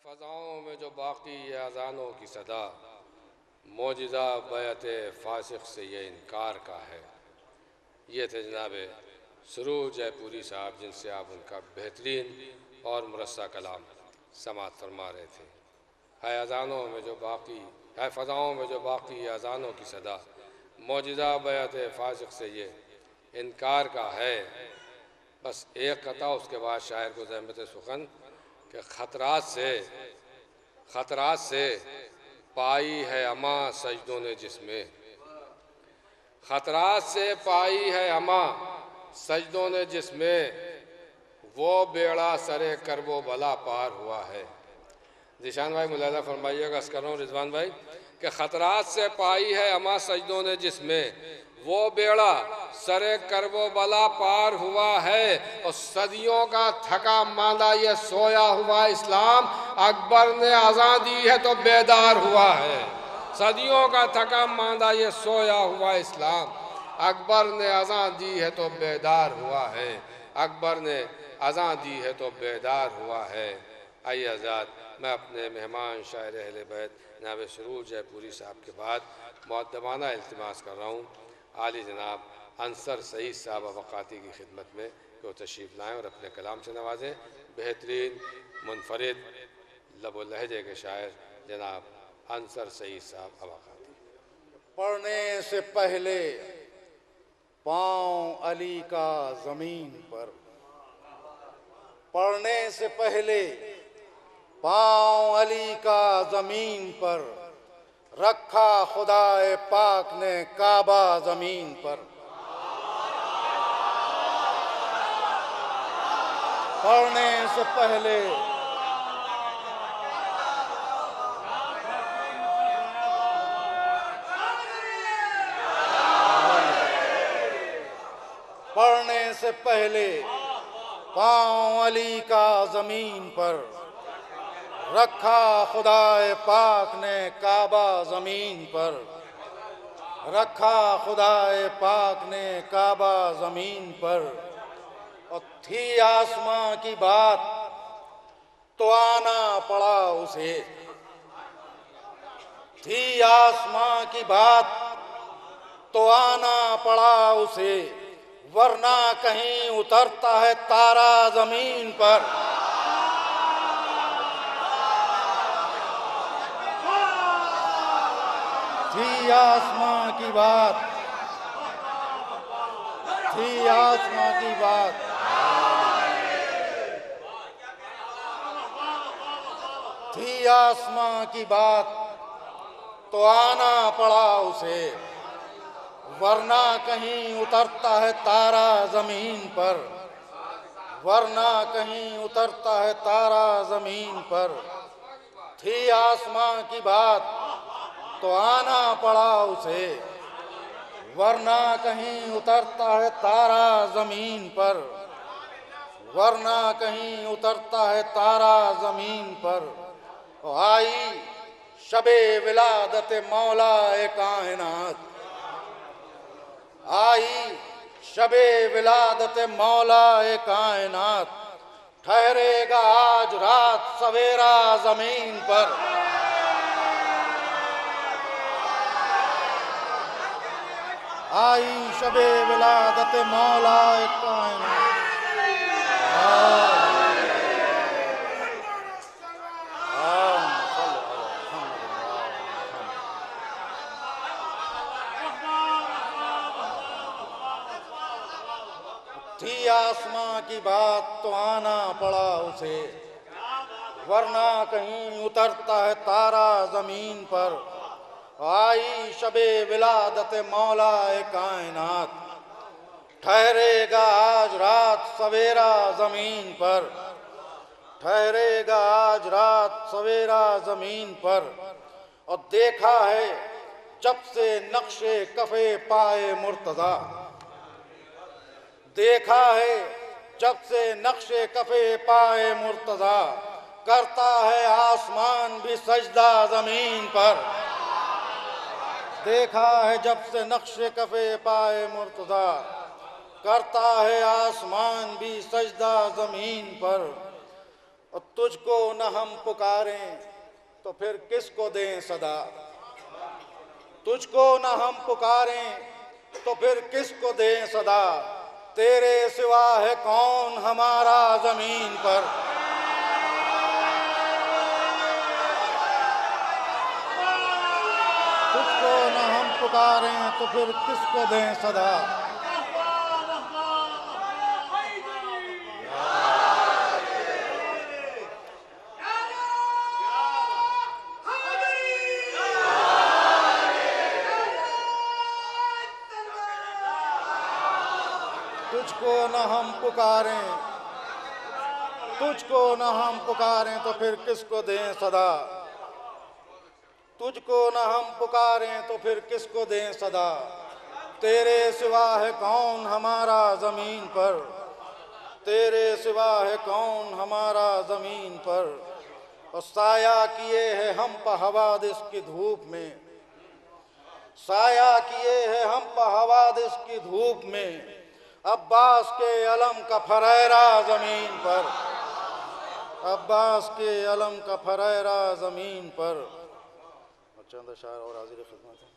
फ़ज़ाओं में जो बाकी ये अज़ानों की सदा, मोजिज़ा बैत फ़ासिक़ से ये इनकार का है। ये थे जनाब सुरूर जयपुरी साहब, जिनसे आप उनका बेहतरीन और मुरस्सा कलाम समात फरमा रहे थे। है अज़ानों में जो बाकी है फ़ज़ाओं में जो बाकी ये अज़ानों की सदा, मोजिज़ा बैत फ़ासिक़ से ये इनकार का है। बस एक कता, उसके बाद शायर को ज़हमत सुखन कि ख़तरात से पाई है अमा सजदों ने जिसमें, ख़तरात से पाई है अमा सजदों ने जिसमें, वो बेड़ा सरे करबो भला पार हुआ है। जिशान भाई मुलाज़ा फरमाइएगा, कर रहा हूँ रिजवान भाई, कि ख़तरात से पाई है अमा सजदों ने जिसमें, वो बेड़ा सरे करबो बला पार हुआ है। और सदियों का थका मांदा ये सोया हुआ इस्लाम, अकबर ने अज़ां दी है तो बेदार हुआ है। सदियों का थका मांदा ये सोया हुआ इस्लाम, अकबर ने अज़ां दी है तो बेदार हुआ है। अकबर ने अज़ां दी है तो बेदार हुआ है। आइए आज़ाद, मैं अपने मेहमान शायर अहले बैत जनाब सुरूर जयपुरी साहब के बाद मुअद्दबाना इल्तिमास कर रहा हूँ आली जनाब अंसर सईद साहब अवकाती की खिदमत में कि वो तशरीफ़ लाएँ और अपने कलाम से नवाजें। बेहतरीन मुनफरिद लब लहजे के शायर जनाब अंसर सईद साहब अवकाती। पढ़ने से पहले पाँव अली का ज़मीन पर, पढ़ने से पहले पाँव अली का ज़मीन पर, रखा खुदाए पाक ने काबा ज़मीन पर। पढ़ने से पहले पढ़ने से पहले पाँव अली का ज़मीन पर, रखा खुदाए पाक ने काबा ज़मीन पर, रखा खुदाए पाक ने काबा ज़मीन पर। और थी आसमां की बात तो आना पड़ा उसे, थी आसमां की बात तो आना पड़ा उसे, वरना कहीं उतरता है तारा ज़मीन पर। थी आसमां की बात, थी आसमां की बात, थी आसमां की बात तो आना पड़ा उसे, वरना कहीं उतरता है तारा ज़मीन पर, वरना कहीं उतरता है तारा ज़मीन पर। थी आसमां की बात तो आना पड़ा उसे, वरना कहीं उतरता है तारा ज़मीन पर, वरना कहीं उतरता है तारा ज़मीन पर। आई शबे विलादत मौला ए कायनात, आई शबे विलादत मौला ए कायनात, ठहरेगा आज रात सवेरा ज़मीन पर। आई शबे विलादत मौला ए कायनात, थी आसमां की बात तो आना पड़ा उसे, वरना कहीं उतरता है तारा ज़मीन पर। आई शबे विलादत मौला ए कायनात, ठहरेगा आज रात सवेरा ज़मीन पर, ठहरेगा आज रात सवेरा ज़मीन पर। और देखा है जब से नक्शे कफ़े पाए मुर्तज़ा, देखा है जब से नक्शे कफ़े पाए मुर्तज़ा, करता है आसमान भी सजदा ज़मीन पर। देखा है जब से नक्शे कफ़े पाए मुर्तज़ा, करता है आसमान भी सजदा ज़मीन पर। और तुझको न हम पुकारें तो फिर किसको दें सदा। तुझको न हम पुकारें तो फिर किसको दें सदा। तेरे सिवा है कौन हमारा जमीन पर। तुझको न हम पुकारें तो फिर किसको दें सदा। तुझको न हम पुकारें, तुझको न हम पुकारें तो फिर किसको दें सदा। तुझको न हम पुकारें तो फिर किसको दें सदा। तेरे सिवा है कौन हमारा ज़मीन पर। तेरे सिवा है कौन हमारा ज़मीन पर। और साया किए है हम पर हवादिस की धूप में। साया किए है हम पर हवादिस की धूप में। अब्बास के अलम का फरेरा ज़मीन पर। अब्बास के अलम का फरेरा ज़मीन पर। चंद अशार और हाजिर खिदमत है।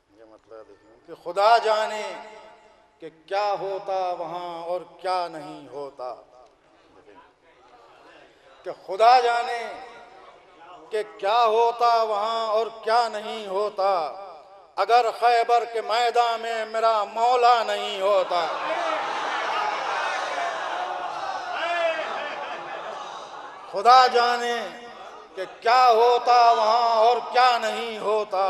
ये मतलब देखिए कि खुदा जाने कि क्या होता वहाँ और क्या नहीं होता। कि खुदा जाने कि क्या होता वहाँ और क्या नहीं होता अगर खैबर के मैदान में मेरा मौला नहीं होता। खुदा जाने कि क्या होता वहाँ और क्या नहीं होता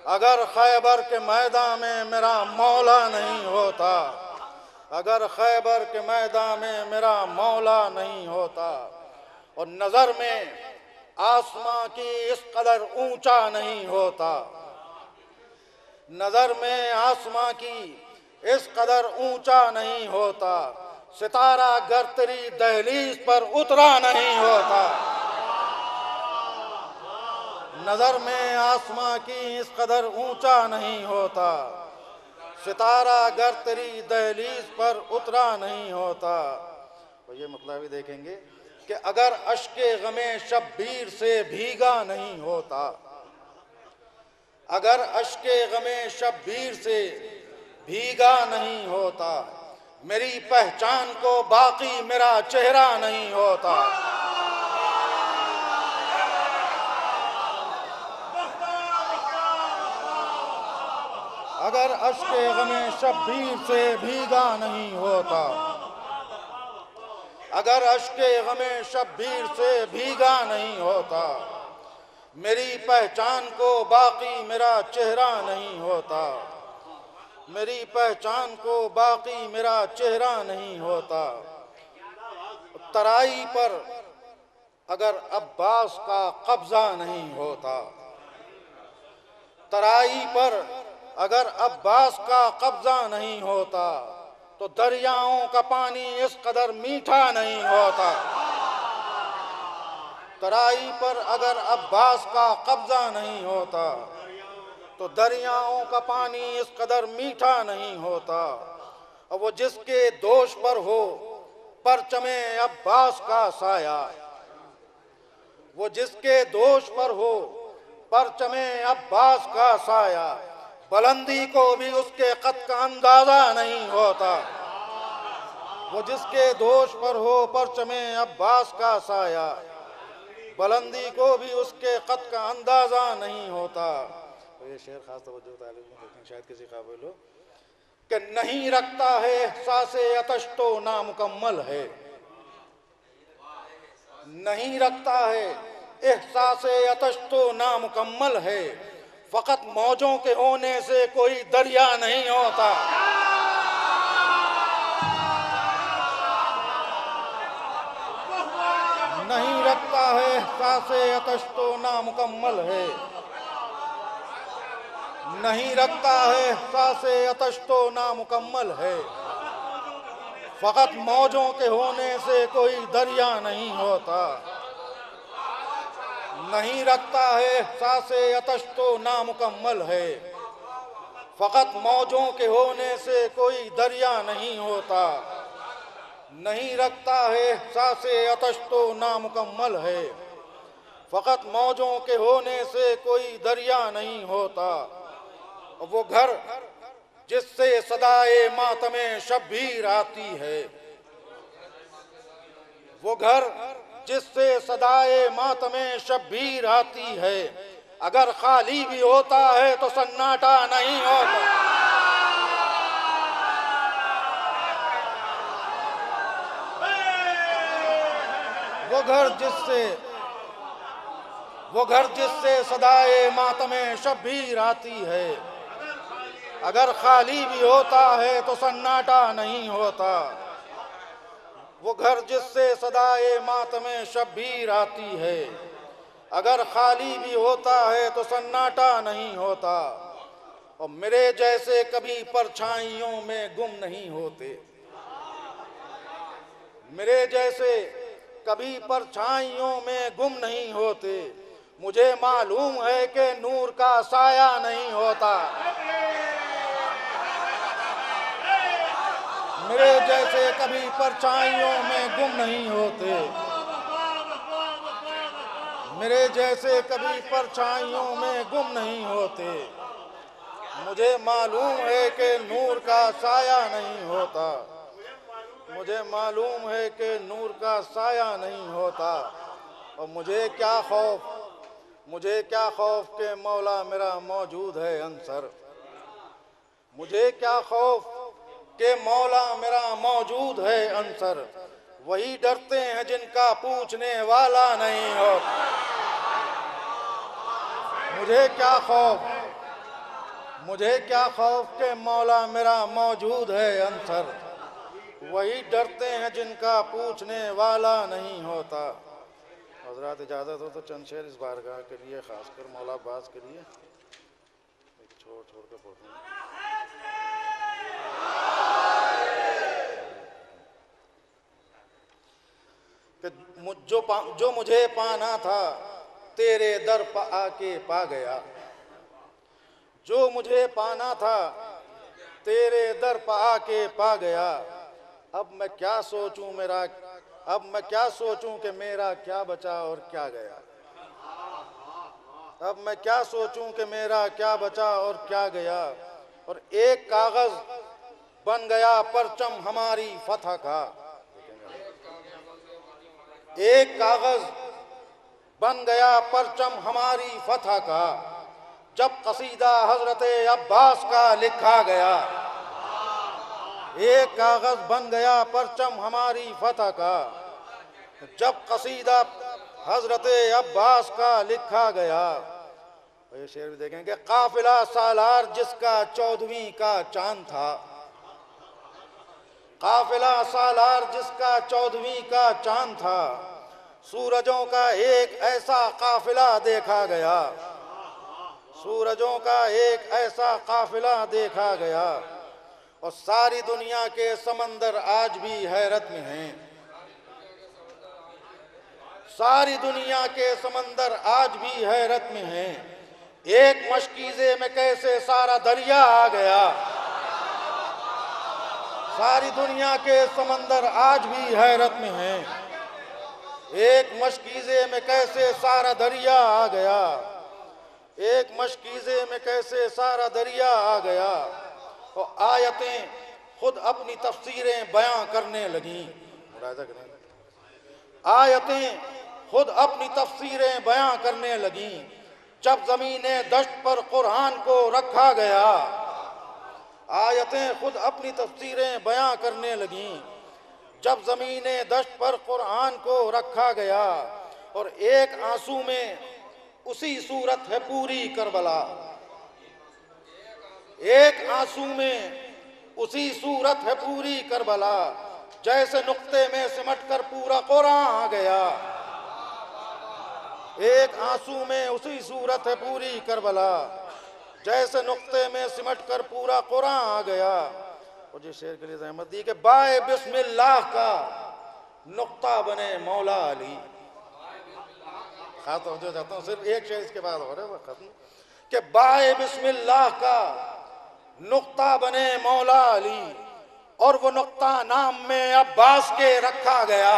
अगर खैबर के मैदान में मेरा मौला नहीं होता। अगर खैबर के मैदान में मेरा मौला नहीं होता। और नज़र में आसमां की इस कदर ऊंचा नहीं होता। नज़र में आसमां की इस कदर ऊंचा नहीं होता। सितारा गर तेरी दहलीज पर उतरा नहीं होता। नज़र में आसमां की इस कदर ऊंचा नहीं होता। सितारा गर तेरी दहलीज पर उतरा नहीं होता। तो ये मतलब भी देखेंगे कि अगर अश्के गमे शब्बीर से भीगा नहीं होता। अगर अश्के गमे शब्बीर से भीगा नहीं होता मेरी पहचान को बाकी मेरा चेहरा नहीं होता। अगर अश्के गमे शब्बीर से भीगा नहीं होता। अगर अश्के गमे शब्बीर से भीगा नहीं होता मेरी पहचान को बाकी मेरा चेहरा नहीं होता। मेरी पहचान को बाकी मेरा चेहरा नहीं होता। तराई पर अगर अब्बास का कब्जा नहीं होता। तराई पर अगर अब्बास का कब्जा नहीं होता तो दरियाओं का पानी इस कदर मीठा नहीं होता। तराई पर अगर अब्बास का कब्जा नहीं होता तो दरियाओं का पानी इस कदर मीठा नहीं होता। और वो जिसके दोष पर हो परचमे अब्बास का साया। वो जिसके दोष पर हो परचमे अब्बास का साया बुलंदी को भी उसके कद का अंदाजा नहीं होता। वो जिसके दोष पर हो परचमे अब्बास का साया बुलंदी को भी उसके कद का अंदाजा नहीं होता। तो ये शेर खास तवज्जो तालिब में देखें, शायद किसी काबिल हो कि नहीं रखता है एहसासे अतश तो नामुकम्मल है। नहीं रखता है एहसासे अतश तो नामुकम्मल है। फकत मौजों के होने से कोई दरिया नहीं होता। नहीं रखता है एहसासे अतश तो नामुकम्मल है। नहीं रखता है एहसासे अतश तो नामुकम्मल है। फकत मौजों के होने से कोई दरिया नहीं होता। नहीं रखता है एहसासे अतश तो नामुकम्मल है। फकत मौजों के होने से कोई दरिया नहीं होता। नहीं रखता है एहसासे अतश तो नामुकम्मल है। फकत मौजों के होने से कोई दरिया नहीं होता। वो घर जिससे सदाए मातमे शब्बीर आती है, वो घर जिससे सदाए मातमे शब्बीर आती है, अगर खाली भी होता है तो सन्नाटा नहीं होता। वो घर जिससे सदाए मातमे शब्बीर आती है, अगर खाली भी होता है तो सन्नाटा नहीं होता। वो घर जिससे सदाए मातमे शब्बीर आती है, अगर खाली भी होता है तो सन्नाटा नहीं होता। और मेरे जैसे कभी परछाइयों में गुम नहीं होते, मेरे जैसे कभी परछाइयों में गुम नहीं होते। मुझे मालूम है कि नूर का साया नहीं होता। मेरे जैसे कभी परछाइयों में गुम नहीं होते, मेरे जैसे कभी परछाइयों में गुम नहीं होते। मुझे मालूम है कि नूर का साया नहीं होता, मुझे मालूम है कि नूर का साया नहीं होता। और मुझे क्या खौफ के मौला मेरा मौजूद है अंसर। मुझे क्या खौफ के मौला मेरा मौजूद है अंसर। वही डरते हैं जिनका पूछने वाला नहीं होता। मुझे क्या खौफ के मौला मेरा मौजूद है अंसर। वही डरते हैं जिनका पूछने वाला नहीं होता। हज़रात इजाज़त हो तो चंद शेर इस बारगाह के लिए, खासकर मौला अब्बास के लिए छोड़ के पढ़ूंगा। कि जो मुझे पाना था तेरे दर पर आके पा गया। जो मुझे पाना था तेरे दर पर आके पा गया। अब मैं क्या सोचूं कि मेरा क्या बचा और क्या गया। अब मैं क्या सोचूं कि मेरा क्या बचा और क्या गया। और एक कागज बन गया परचम हमारी फतह का। एक कागज बन गया परचम हमारी फतह का, जब कसीदा हजरत अब्बास का लिखा गया। एक कागज बन गया परचम हमारी फतह का, जब कसीदा हजरत अब्बास का लिखा गया। ये शेर भी देखेंगे। काफिला सालार जिसका 14वीं का चांद था, काफिला सालार जिसका 14वीं का चांद था। सूरजों का एक ऐसा काफिला देखा गया, सूरजों का एक ऐसा काफिला देखा गया। और सारी दुनिया के समंदर आज भी हैरत में हैं। सारी दुनिया के समंदर आज भी हैरत में हैं। एक मशकीज़े में कैसे सारा दरिया आ गया। सारी दुनिया के समंदर आज भी हैरत में हैं। एक मशकीज़े में कैसे सारा दरिया आ गया। एक मशकीज़े में कैसे सारा दरिया आ गया। और आयतें खुद अपनी तफसीरें बयां करने लगीं। आयतें खुद अपनी तफसीरें बयां करने लगीं। जब ज़मीने दश्त पर कुरान को रखा गया। आयतें खुद अपनी तफसीरें बयां करने लगीं। जब ज़मीने दश्त पर कुरान को रखा गया। और एक आंसू में उसी सूरत है पूरी करबला। एक आंसू में उसी सूरत है पूरी करबला। जैसे नुक्ते में सिमटकर पूरा कुरान आ गया। एक आंसू में उसी सूरत है पूरी करबला। जैसे नुक्ते में सिमटकर पूरा कुरान आ गया। और जिस शेर के लिए जहमत दी कि बाए बिस्मिल्लाह का नुक्ता बने मौला अली। खास तवज्जो चाहता हूँ, सिर्फ एक शेर इसके बाद हो रहा है, खत्म। कि बाए बिस्मिल्लाह का नुक्ता बने मौला अली। और वो नुक्ता नाम में अब्बास के रखा गया।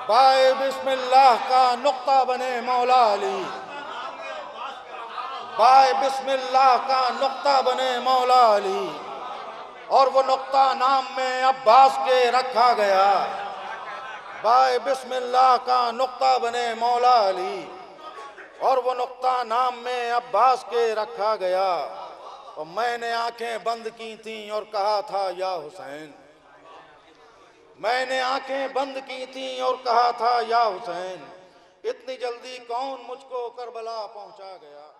बाए बिस्मिल्लाह का नुक्ता बने मौला अली, बाए बिस्मिल्लाह का नुक्ता बने मौला अली, और वो नुक्ता नाम में अब्बास के रखा गया। बाए बिस्मिल्लाह का नुक्ता बने मौला अली, और वो नुक्ता नाम में अब्बास के रखा गया। और मैंने आंखें बंद की थीं और कहा था या हुसैन, मैंने आंखें बंद की थीं और कहा था या हुसैन, इतनी जल्दी कौन मुझको करबला पहुंचा गया।